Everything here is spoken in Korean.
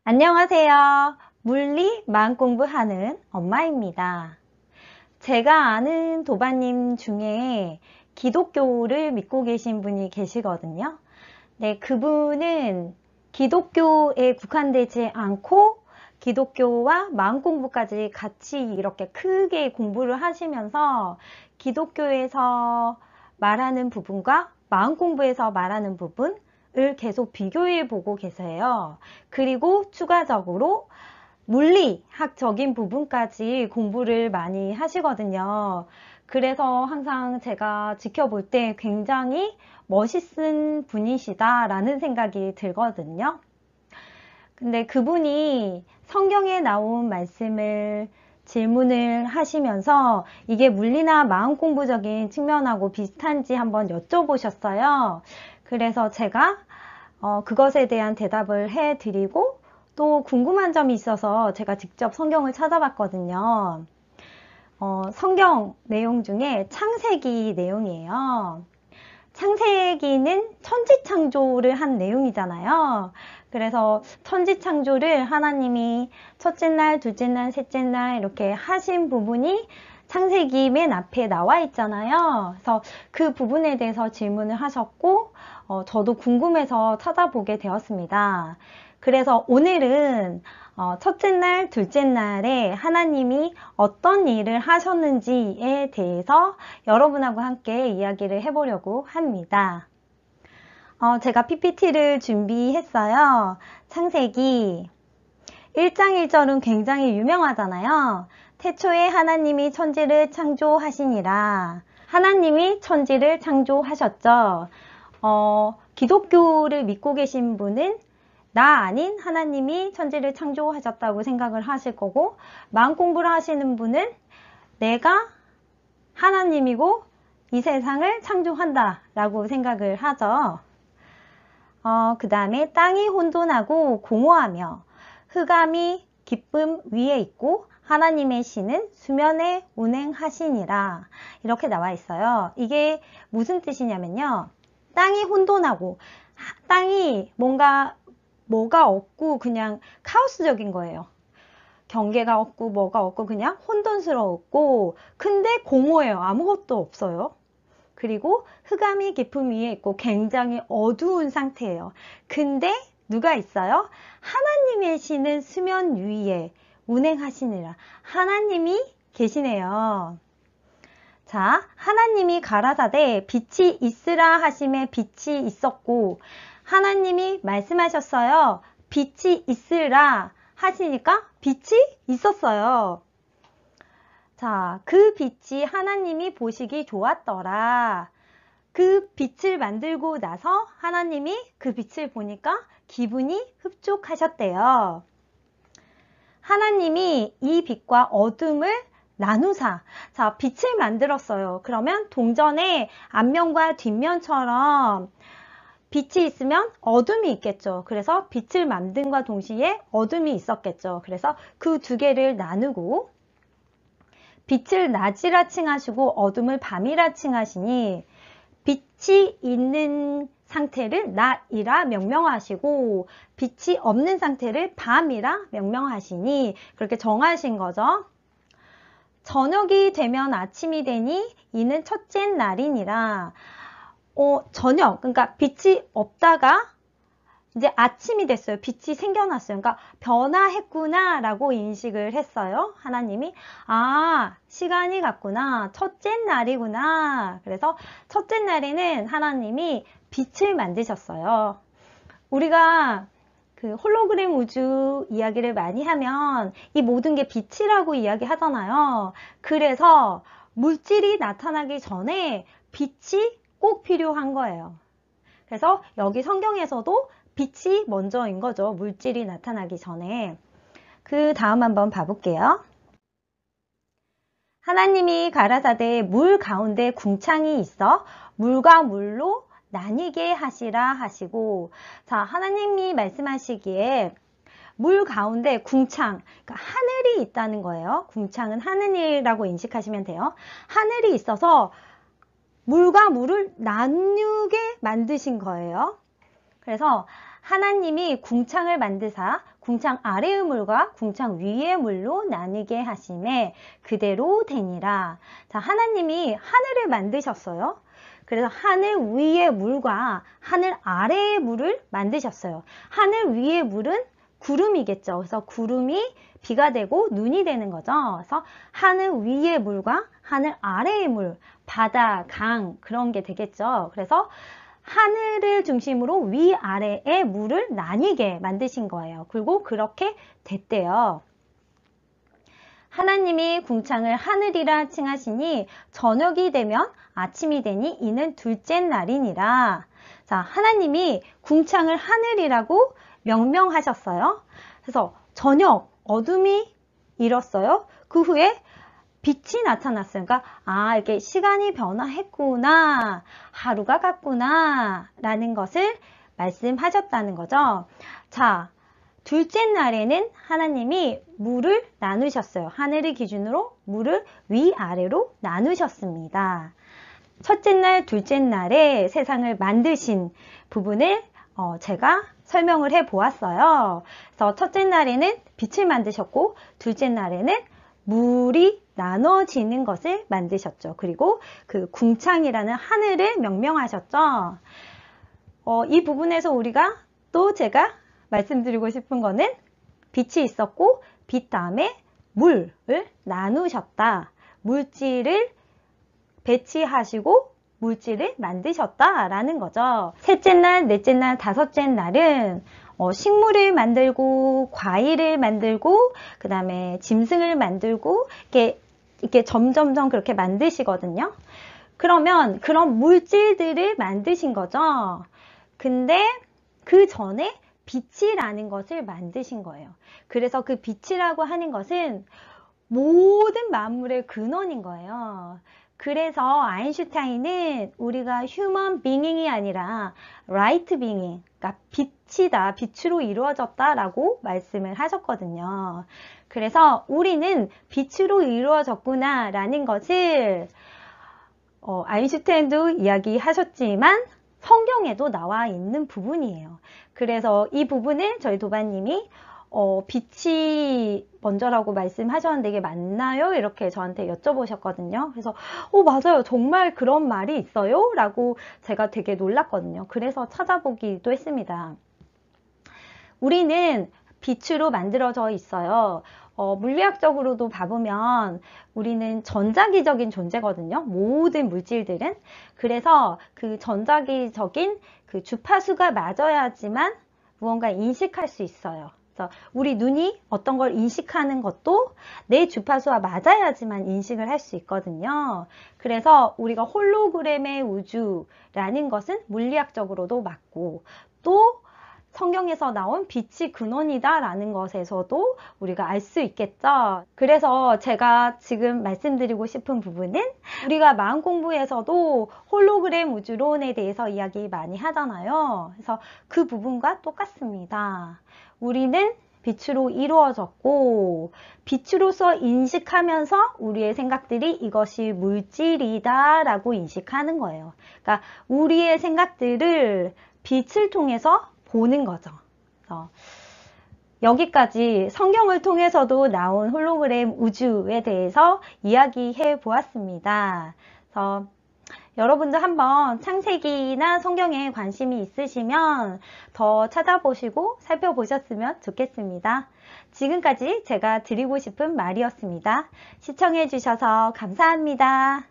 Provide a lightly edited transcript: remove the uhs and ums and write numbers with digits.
안녕하세요. 물리 마음 공부하는 엄마입니다. 제가 아는 도반님 중에 기독교를 믿고 계신 분이 계시거든요. 네, 그분은 기독교에 국한되지 않고 기독교와 마음 공부까지 같이 이렇게 크게 공부를 하시면서 기독교에서 말하는 부분과 마음 공부에서 말하는 부분을 계속 비교해 보고 계세요. 그리고 추가적으로 물리학적인 부분까지 공부를 많이 하시거든요. 그래서 항상 제가 지켜볼 때 굉장히 멋있은 분이시다라는 생각이 들거든요. 근데 그분이 성경에 나온 말씀을 질문을 하시면서 이게 물리나 마음 공부적인 측면하고 비슷한지 한번 여쭤보셨어요. 그래서 제가 그것에 대한 대답을 해드리고 또 궁금한 점이 있어서 제가 직접 성경을 찾아봤거든요. 성경 내용 중에 창세기 내용이에요. 창세기는 천지창조를 한 내용이잖아요. 그래서 천지창조를 하나님이 첫째 날, 둘째 날, 셋째 날 이렇게 하신 부분이 창세기 맨 앞에 나와 있잖아요. 그래서 그 부분에 대해서 질문을 하셨고 저도 궁금해서 찾아보게 되었습니다. 그래서 오늘은 첫째 날, 둘째 날에 하나님이 어떤 일을 하셨는지에 대해서 여러분하고 함께 이야기를 해보려고 합니다. 제가 PPT를 준비했어요. 창세기 1장 1절은 굉장히 유명하잖아요. 태초에 하나님이 천지를 창조하시니라. 하나님이 천지를 창조하셨죠. 기독교를 믿고 계신 분은 나 아닌 하나님이 천지를 창조하셨다고 생각을 하실 거고, 마음 공부를 하시는 분은 내가 하나님이고 이 세상을 창조한다 라고 생각을 하죠. 그 다음에 땅이 혼돈하고 공허하며 흑암이 기쁨 위에 있고 하나님의 신은 수면에 운행하시니라, 이렇게 나와 있어요. 이게 무슨 뜻이냐면요, 땅이 혼돈하고, 땅이 뭐가 없고 그냥 카오스적인 거예요. 경계가 없고 뭐가 없고 그냥 혼돈스러웠고, 근데 공허해요. 아무것도 없어요. 그리고 흑암이 깊음 위에 있고 굉장히 어두운 상태예요. 근데 누가 있어요? 하나님의 신은 수면 위에 운행하시니라. 하나님이 계시네요. 자, 하나님이 가라사대 빛이 있으라 하심에 빛이 있었고, 하나님이 말씀하셨어요. 빛이 있으라 하시니까 빛이 있었어요. 자, 그 빛이 하나님이 보시기 좋았더라. 그 빛을 만들고 나서 하나님이 그 빛을 보니까 기분이 흡족하셨대요. 하나님이 이 빛과 어둠을 나누사. 자, 빛을 만들었어요. 그러면 동전의 앞면과 뒷면처럼 빛이 있으면 어둠이 있겠죠. 그래서 빛을 만듦과 동시에 어둠이 있었겠죠. 그래서 그 두 개를 나누고 빛을 낮이라 칭하시고 어둠을 밤이라 칭하시니 빛이 있는 상태를 낮이라 명명하시고 빛이 없는 상태를 밤이라 명명하시니, 그렇게 정하신 거죠. 저녁이 되면 아침이 되니 이는 첫째 날이니라. 저녁, 그러니까 빛이 없다가 이제 아침이 됐어요. 빛이 생겨났어요. 그러니까 변화했구나 라고 인식을 했어요. 하나님이. 아, 시간이 갔구나. 첫째 날이구나. 그래서 첫째 날에는 하나님이 빛을 만드셨어요. 우리가 그 홀로그램 우주 이야기를 많이 하면 이 모든 게 빛이라고 이야기 하잖아요. 그래서 물질이 나타나기 전에 빛이 꼭 필요한 거예요. 그래서 여기 성경에서도 빛이 먼저인 거죠. 물질이 나타나기 전에. 그 다음 한번 봐볼게요. 하나님이 가라사대 물 가운데 궁창이 있어 물과 물로 나뉘게 하시라 하시고, 자, 하나님이 말씀하시기에 물 가운데 궁창, 그러니까 하늘이 있다는 거예요. 궁창은 하늘이라고 인식하시면 돼요. 하늘이 있어서 물과 물을 나누게 만드신 거예요. 그래서 하나님이 궁창을 만드사 궁창 아래의 물과 궁창 위의 물로 나뉘게 하심에 그대로 되니라. 자, 하나님이 하늘을 만드셨어요. 그래서 하늘 위의 물과 하늘 아래의 물을 만드셨어요. 하늘 위의 물은 구름이겠죠. 그래서 구름이 비가 되고 눈이 되는 거죠. 그래서 하늘 위의 물과 하늘 아래의 물, 바다, 강 그런 게 되겠죠. 그래서 하늘을 중심으로 위아래의 물을 나뉘게 만드신 거예요. 그리고 그렇게 됐대요. 하나님이 궁창을 하늘이라 칭하시니 저녁이 되면 아침이 되니 이는 둘째 날이니라. 자, 하나님이 궁창을 하늘이라고 명명하셨어요. 그래서 저녁, 어둠이 일었어요. 그 후에 빛이 나타났어요. 그러니까 이렇게 시간이 변화했구나, 하루가 갔구나 라는 것을 말씀하셨다는 거죠. 자, 둘째 날에는 하나님이 물을 나누셨어요. 하늘을 기준으로 물을 위아래로 나누셨습니다. 첫째 날, 둘째 날에 세상을 만드신 부분을 제가 설명을 해 보았어요. 그래서 첫째 날에는 빛을 만드셨고 둘째 날에는 물이 나눠지는 것을 만드셨죠. 그리고 그 궁창이라는 하늘을 명명하셨죠. 이 부분에서 우리가 또 제가 말씀드리고 싶은 거는 빛이 있었고 빛 다음에 물을 나누셨다. 물질을 배치하시고 물질을 만드셨다라는 거죠. 셋째 날, 넷째 날, 다섯째 날은 식물을 만들고 과일을 만들고 그 다음에 짐승을 만들고 이렇게 점점점 그렇게 만드시거든요. 그러면 그런 물질들을 만드신 거죠. 근데 그 전에 빛이라는 것을 만드신 거예요. 그래서 그 빛이라고 하는 것은 모든 만물의 근원인 거예요. 그래서 아인슈타인은 우리가 휴먼 빙잉이 아니라 라이트 빙잉, 그러니까 빛이다, 빛으로 이루어졌다라고 말씀을 하셨거든요. 그래서 우리는 빛으로 이루어졌구나 라는 것을 아인슈타인도 이야기하셨지만 성경에도 나와 있는 부분이에요. 그래서 이 부분을 저희 도반님이 빛이 먼저라고 말씀하셨는데 이게 맞나요? 이렇게 저한테 여쭤보셨거든요. 그래서 맞아요. 정말 그런 말이 있어요? 라고 제가 되게 놀랐거든요. 그래서 찾아보기도 했습니다. 우리는 빛으로 만들어져 있어요. 물리학적으로도 봐보면 우리는 전자기적인 존재거든요. 모든 물질들은. 그래서 그 전자기적인 그 주파수가 맞아야지만 무언가 인식할 수 있어요. 그래서 우리 눈이 어떤 걸 인식하는 것도 내 주파수와 맞아야지만 인식을 할 수 있거든요. 그래서 우리가 홀로그램의 우주라는 것은 물리학적으로도 맞고 또 성경에서 나온 빛이 근원이다 라는 것에서도 우리가 알 수 있겠죠. 그래서 제가 지금 말씀드리고 싶은 부분은 우리가 마음 공부에서도 홀로그램 우주론에 대해서 이야기 많이 하잖아요. 그래서 그 부분과 똑같습니다. 우리는 빛으로 이루어졌고 빛으로서 인식하면서 우리의 생각들이 이것이 물질이다 라고 인식하는 거예요. 그러니까 우리의 생각들을 빛을 통해서 보는 거죠. 그래서 여기까지 성경을 통해서도 나온 홀로그램 우주에 대해서 이야기해 보았습니다. 그래서 여러분도 한번 창세기나 성경에 관심이 있으시면 더 찾아보시고 살펴보셨으면 좋겠습니다. 지금까지 제가 드리고 싶은 말이었습니다. 시청해 주셔서 감사합니다.